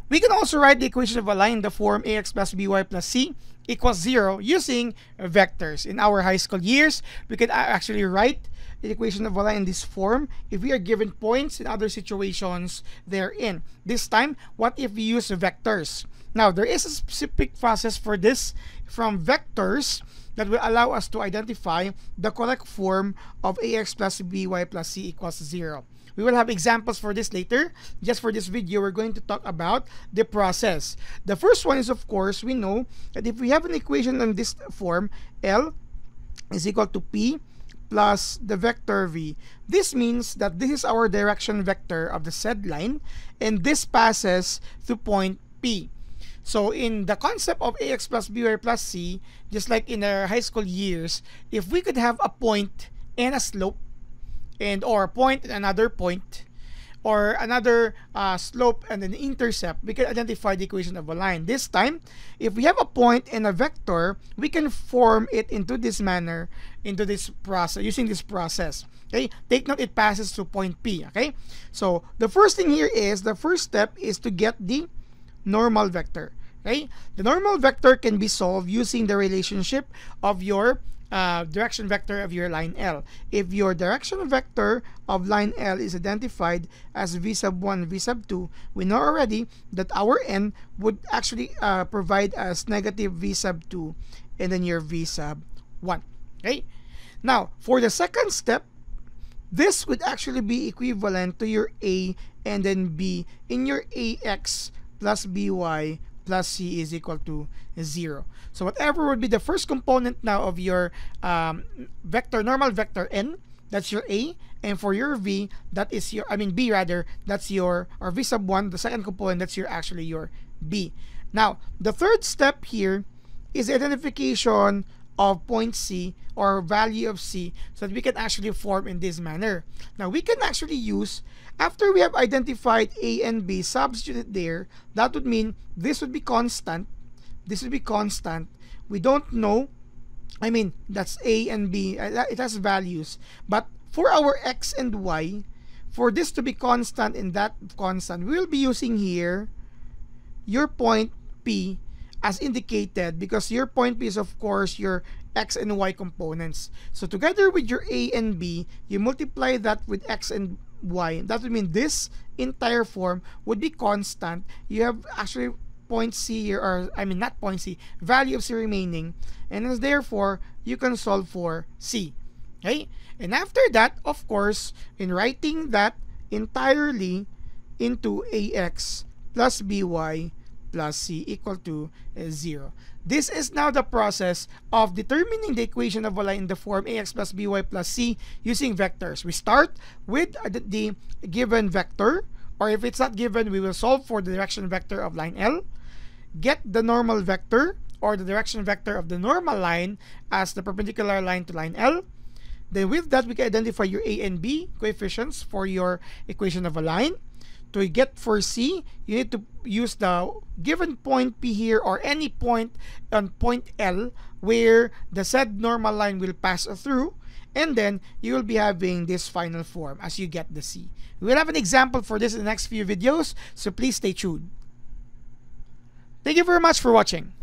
We can also write the equation of a line in the form ax plus by plus c equals 0 using vectors. In our high school years, we could actually write the equation of a line in this form if we are given points in other situations therein. This time, what if we use vectors? Now, there is a specific process for this from vectors that will allow us to identify the correct form of ax plus by plus c equals 0. We will have examples for this later. Just for this video, we're going to talk about the process. The first one is, of course, we know that if we have an equation in this form, L is equal to P plus the vector V. This means that this is our direction vector of the said line, and this passes through point P. So in the concept of ax plus by plus c, just like in our high school years, if we could have a point and a slope, or a point and another point, or another slope and an intercept, we can identify the equation of a line. This time, if we have a point and a vector, we can form it into this manner, into this process, using this process. Okay, take note, it passes to point P. Okay, so the first thing here is, the first step is to get the normal vector. Okay, the normal vector can be solved using the relationship of your direction vector of your line L. If your direction vector of line L is identified as v sub 1, v sub 2, we know already that our n would actually provide as negative v sub 2 and then your v sub 1. Okay, now for the second step, this would actually be equivalent to your a and then b in your ax plus by plus c is equal to 0. So whatever would be the first component now of your vector, normal vector n, that's your a, and for your v, that is your, b rather, that's your, or v sub 1, the second component, that's your actually your b. Now, the third step here is identification of point C or value of C, so that we can actually form in this manner. Now, we can actually use, after we have identified A and B, substitute it there. That would mean this would be constant. This would be constant. We don't know. That's A and B. It has values. But for our X and Y, for this to be constant and that constant, we will be using here your point P as indicated, because your point P is, of course, your X and Y components. So together with your A and B, you multiply that with X and Y. That would mean this entire form would be constant. You have actually point C here, or not point C, value of C remaining, and as therefore you can solve for C. Okay, and after that, of course, in writing that entirely into ax plus by plus c equal to 0. This is now the process of determining the equation of a line in the form ax plus by plus c using vectors. We start with the given vector, or if it's not given, we will solve for the direction vector of line L, get the normal vector or the direction vector of the normal line as the perpendicular line to line L. Then with that, we can identify your a and b coefficients for your equation of a line. To get for C, you need to use the given point P here, or any point on point L where the said normal line will pass through, and then you will be having this final form as you get the C. We will have an example for this in the next few videos, so please stay tuned. Thank you very much for watching.